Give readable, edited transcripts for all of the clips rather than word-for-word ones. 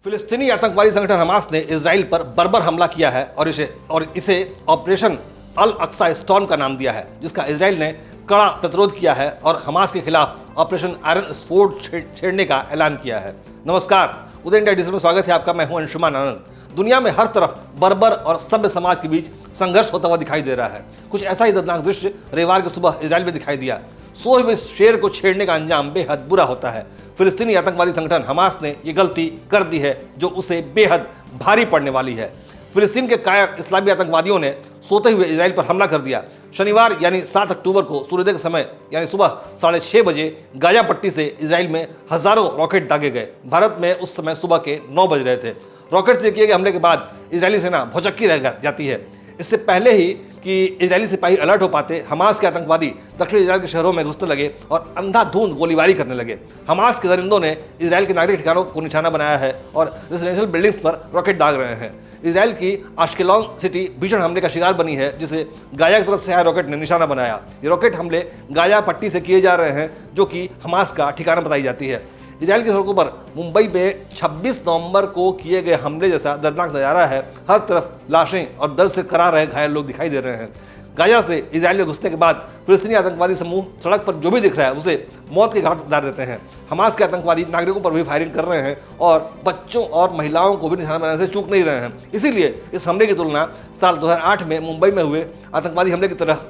फिलिस्तीनी आतंकवादी संगठन हमास ने इजराइल पर बर्बर हमला किया है और इसे ऑपरेशन अल अक्सा स्टॉर्म का नाम दिया है, जिसका इजराइल ने कड़ा प्रतिरोध किया है और हमास के खिलाफ ऑपरेशन आयरन स्फोट छेड़ने का ऐलान किया है। नमस्कार, उदय इंडिया डिजिटल में स्वागत है आपका। मैं हूं अंशुमान आनंद। दुनिया में हर तरफ बर्बर और सभ्य समाज के बीच संघर्ष होता हुआ दिखाई दे रहा है। कुछ ऐसा ही दर्दनाक दृश्य रविवार की सुबह इजराइल में दिखाई दिया। सोए हुए शेर को छेड़ने का अंजाम बेहद बुरा होता है। फिलिस्तीनी आतंकवादी संगठन हमास ने यह गलती कर दी है जो उसे बेहद भारी पड़ने वाली है। फिलिस्तीन के कायर इस्लामी आतंकवादियों ने सोते हुए इजराइल पर हमला कर दिया। शनिवार यानी 7 अक्टूबर को सूर्योदय के समय यानी सुबह 6:30 बजे गाजा पट्टी से इजराइल में हजारों रॉकेट दागे गए। भारत में उस समय सुबह के 9 बज रहे थे। रॉकेट से किए गए हमले के बाद इजरायली सेना भौचक्की रह जाती है। इससे पहले ही कि इजरायली सिपाही अलर्ट हो पाते, हमास के आतंकवादी दक्षिण इजराइल के शहरों में घुसने लगे और अंधाधुंध गोलीबारी करने लगे। हमास के दरिंदों ने इजराइल के नागरिक ठिकानों को निशाना बनाया है और रेजिडेंशियल बिल्डिंग्स पर रॉकेट दाग रहे हैं। इजराइल की आश्केलॉन सिटी भीषण हमले का शिकार बनी है, जिसे गाजा की तरफ से आए रॉकेट ने निशाना बनाया। ये रॉकेट हमले गाजा पट्टी से किए जा रहे हैं, जो कि हमास का ठिकाना बताई जाती है। इजराइल की सड़कों पर मुंबई में 26 नवंबर को किए गए हमले जैसा दर्दनाक नजारा है। हर तरफ लाशें और दर्द से कराह रहे घायल लोग दिखाई दे रहे हैं। गाजा से इजराइल में घुसने के बाद फिलिस्तीनी आतंकवादी समूह सड़क पर जो भी दिख रहा है उसे मौत के घाट उतार देते हैं। हमास के आतंकवादी नागरिकों पर भी फायरिंग कर रहे हैं और बच्चों और महिलाओं को भी निशाना बनाने से चूक नहीं रहे हैं। इसीलिए इस हमले की तुलना साल 2008 में मुंबई में हुए आतंकवादी हमले की तरह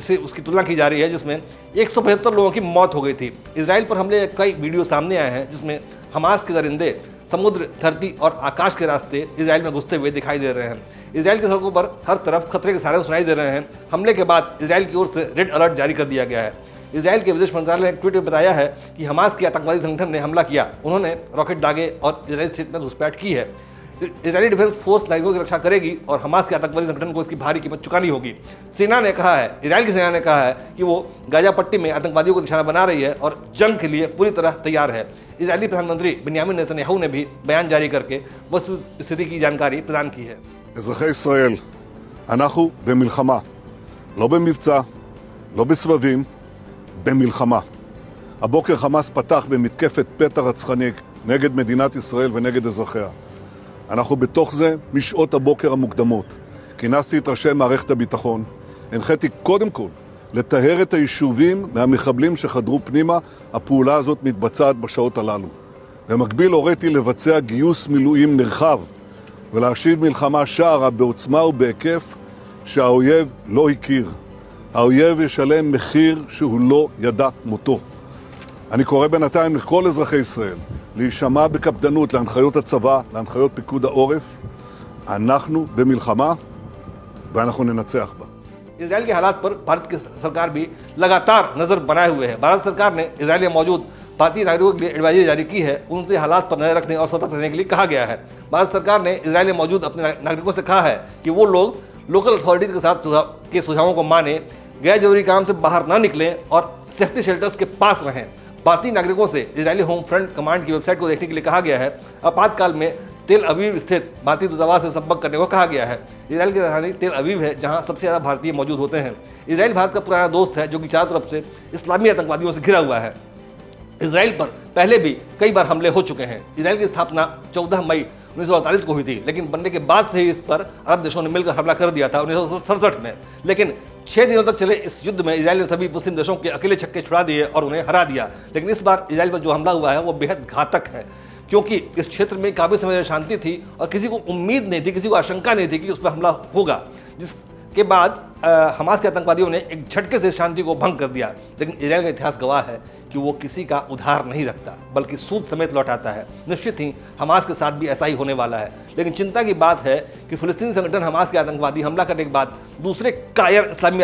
से उसकी तुलना की जा रही है, जिसमें 175 लोगों की मौत हो गई थी। इजराइल पर हमले कई वीडियो सामने आए हैं, जिसमें हमास के दरिंदे समुद्र, धरती और आकाश के रास्ते इजराइल में घुसते हुए दिखाई दे रहे हैं। इजराइल की सड़कों पर हर तरफ खतरे के सायरन सुनाई दे रहे हैं। हमले के बाद इजराइल की ओर से रेड अलर्ट जारी कर दिया गया है। इजराइल के विदेश मंत्रालय ने एक ट्वीट में बताया है कि हमास के आतंकवादी संगठन ने हमला किया, उन्होंने रॉकेट दागे और इजराइल स्टेट में घुसपैठ की है। इजरायली डिफेंस फोर्स नागरिकों की रक्षा करेगी और हमास के आतंकवादी संगठन को इसकी भारी कीमत चुकानी होगी। सेना ने कहा है, इजराइल की सेना ने कहा है कि वो गाजा पट्टी में आतंकवादियों को निशाना बना रही है और जंग के लिए पूरी तरह तैयार है। इजरायली प्रधानमंत्री बेंयामिन नेतन्याहू ने भी बयान जारी करके वस्तुस्थिति की जानकारी प्रदान की है। אזרחי ישראל, אנחנו במלחמה, לא במבצע, לא בסבבים, במלחמה. הבוקר חמאס פתח במתקפת פתע רצחני נגד מדינת ישראל ונגד אזרחיה. אנחנו בתוך זה משעות הבוקר המוקדמות. כינסתי את ראשי מערכת הביטחון, הנחיתי קודם כל לטהר את היישובים מהמחבלים שחדרו פנימה. הפעולה הזאת מתבצעת בשעות הללו. במקביל הוריתי לבצע גיוס מילואים נרחב ולהשיב מלחמה שערה בעוצמה ובהיקף שהאויב לא הכיר. האויב ישלם מחיר שהוא לא ידע מותו. אני קורא בינתיים לכל אזרחי ישראל להישמע בקפדנות להנחיות הצבא, להנחיות פיקוד העורף. אנחנו במלחמה ואנחנו ננצח בה. इजराइल के हालात पर भारत की सरकार भी लगातार नजर बनाए हुए है। भारत सरकार ने इजराइल में मौजूद भारतीय नागरिकों के लिए एडवाइजरी जारी की है। उनसे हालात पर नजर रखने और सतर्क रहने के लिए कहा गया है। भारत सरकार ने इजराइल में मौजूद अपने नागरिकों से कहा है कि वो लोग लोकल अथॉरिटीज के साथ के सुझावों को माने, गैर जरूरी काम से बाहर ना निकलें और सेफ्टी शेल्टर्स के पास रहें। भारतीय नागरिकों से इजरायली होम फ्रंट कमांड की वेबसाइट को देखने के लिए कहा गया है। आपातकाल में तेल अवीव स्थित भारतीय दूतावास से संपर्क करने को कहा गया है। इजराइल की राजधानी तेल अवीव है, जहां सबसे ज़्यादा भारतीय मौजूद होते हैं। इजराइल भारत का पुराना दोस्त है, जो कि चारों तरफ से इस्लामी आतंकवादियों से घिरा हुआ है। इजराइल पर पहले भी कई बार हमले हो चुके हैं। इजराइल की स्थापना 14 मई 1948 को हुई थी, लेकिन बनने के बाद से ही इस पर अरब देशों ने मिलकर हमला कर दिया था 1967 में। लेकिन 6 दिनों तक चले इस युद्ध में इजराइल ने सभी मुस्लिम देशों के अकेले छक्के छुड़ा दिए और उन्हें हरा दिया। लेकिन इस बार इजराइल पर जो हमला हुआ है वो बेहद घातक है, क्योंकि इस क्षेत्र में काफी समय शांति थी और किसी को उम्मीद नहीं थी, किसी को आशंका नहीं थी कि उस पर हमला होगा, जिसके बाद हमास के आतंकवादियों ने एक झटके से शांति को भंग कर दिया। लेकिन इजराइल का इतिहास गवाह है कि वो किसी का उधार नहीं रखता, बल्कि सूद समेत लौटाता है। निश्चित ही हमास के साथ भी ऐसा ही होने वाला है। लेकिन चिंता की बात है कि फिलिस्तीनी संगठन हमास के आतंकवादी हमला करने के बाद दूसरे कायर इस्लामी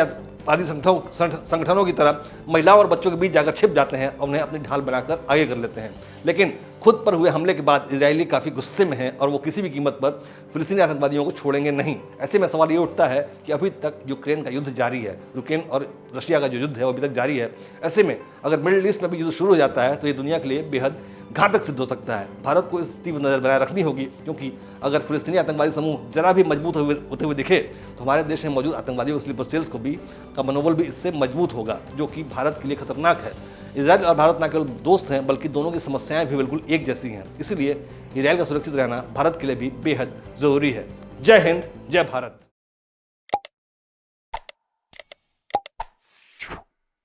आदि संगठनों की तरह महिलाओं और बच्चों के बीच जाकर छिप जाते हैं और उन्हें अपनी ढाल बनाकर आगे कर लेते हैं। लेकिन खुद पर हुए हमले के बाद इजरायली काफ़ी गुस्से में हैं और वो किसी भी कीमत पर फिलिस्तीनी आतंकवादियों को छोड़ेंगे नहीं। ऐसे में सवाल ये उठता है कि अभी तक यूक्रेन का युद्ध जारी है, यूक्रेन और रशिया का जो युद्ध है वो अभी तक जारी है। ऐसे में अगर मिडिल ईस्ट में भी युद्ध शुरू हो जाता है तो ये दुनिया के लिए बेहद घातक सिद्ध हो सकता है। भारत को इस तीव्र नज़र बनाए रखनी होगी, क्योंकि अगर फिलिस्तीनी आतंकवादी समूह जरा भी मजबूत होते हुए दिखे तो हमारे देश में मौजूद आतंकवादियों स्लीपर सेल्स को भी का मनोबल भी इससे मजबूत होगा, जो कि भारत के लिए खतरनाक है। इजराइल और भारत न केवल दोस्त हैं बल्कि दोनों की समस्याएं भी बिल्कुल एक जैसी हैं। इसीलिए इजराइल का सुरक्षित रहना भारत के लिए भी बेहद जरूरी है। जय हिंद, जय भारत।